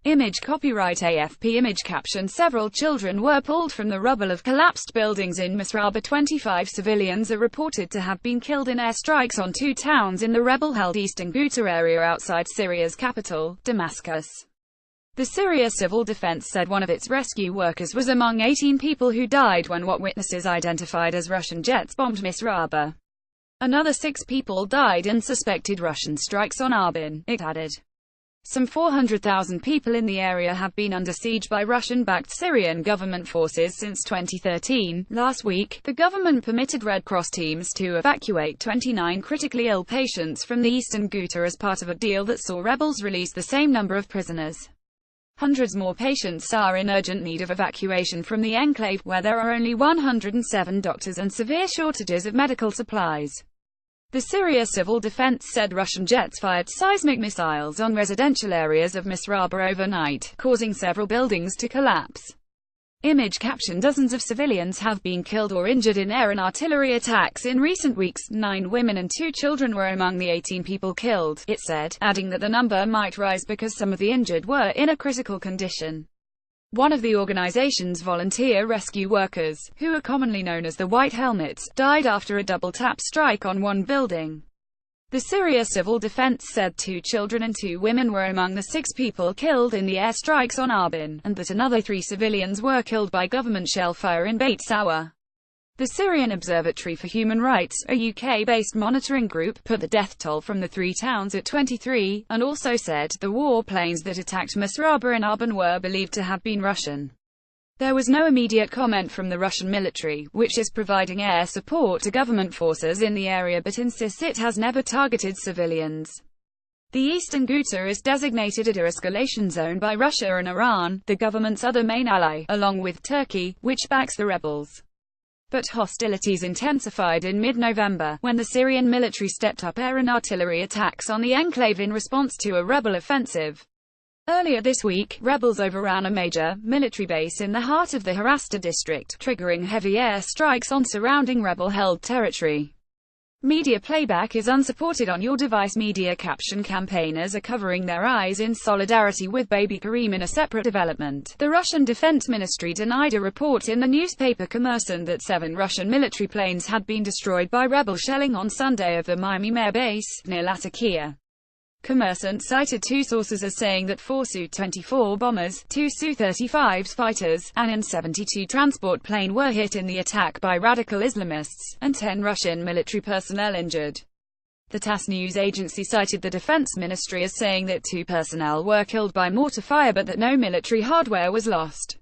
Image copyright AFP image caption several children were pulled from the rubble of collapsed buildings in Misraba. 25 civilians are reported to have been killed in airstrikes on two towns in the rebel-held eastern Ghouta area outside Syria's capital, Damascus. The Syria Civil Defense said one of its rescue workers was among 18 people who died when what witnesses identified as Russian jets bombed Misraba. Another 6 people died in suspected Russian strikes on Arbin, it added. Some 400,000 people in the area have been under siege by Russian-backed Syrian government forces since 2013. Last week, the government permitted Red Cross teams to evacuate 29 critically ill patients from the eastern Ghouta as part of a deal that saw rebels release the same number of prisoners. Hundreds more patients are in urgent need of evacuation from the enclave, where there are only 107 doctors and severe shortages of medical supplies. The Syria Civil Defense said Russian jets fired seismic missiles on residential areas of Misraba overnight, causing several buildings to collapse. Image caption dozens of civilians have been killed or injured in air and artillery attacks in recent weeks. 9 women and 2 children were among the 18 people killed, it said, adding that the number might rise because some of the injured were in a critical condition. One of the organization's volunteer rescue workers, who are commonly known as the White Helmets, died after a double-tap strike on one building. The Syria Civil Defense said 2 children and 2 women were among the 6 people killed in the airstrikes on Arbin, and that another 3 civilians were killed by government shell fire in Beit Sawa. The Syrian Observatory for Human Rights, a UK-based monitoring group, put the death toll from the 3 towns at 23, and also said the warplanes that attacked Misraba and Arbin were believed to have been Russian. There was no immediate comment from the Russian military, which is providing air support to government forces in the area but insists it has never targeted civilians. The eastern Ghouta is designated a de-escalation zone by Russia and Iran, the government's other main ally, along with Turkey, which backs the rebels. But hostilities intensified in mid-November, when the Syrian military stepped up air and artillery attacks on the enclave in response to a rebel offensive. Earlier this week, rebels overran a major military base in the heart of the Harasta district, triggering heavy air strikes on surrounding rebel-held territory. Media playback is unsupported on your device. Media caption campaigners are covering their eyes in solidarity with baby Karim in a separate development. The Russian Defense Ministry denied a report in the newspaper Kommersant that 7 Russian military planes had been destroyed by rebel shelling on Sunday of the Miami Air Base, near Latakia. Kommersant cited 2 sources as saying that 4 Su-24 bombers, 2 Su-35 fighters, and an An-72 transport plane were hit in the attack by radical Islamists, and 10 Russian military personnel injured. The TASS news agency cited the defense ministry as saying that 2 personnel were killed by mortar fire but that no military hardware was lost.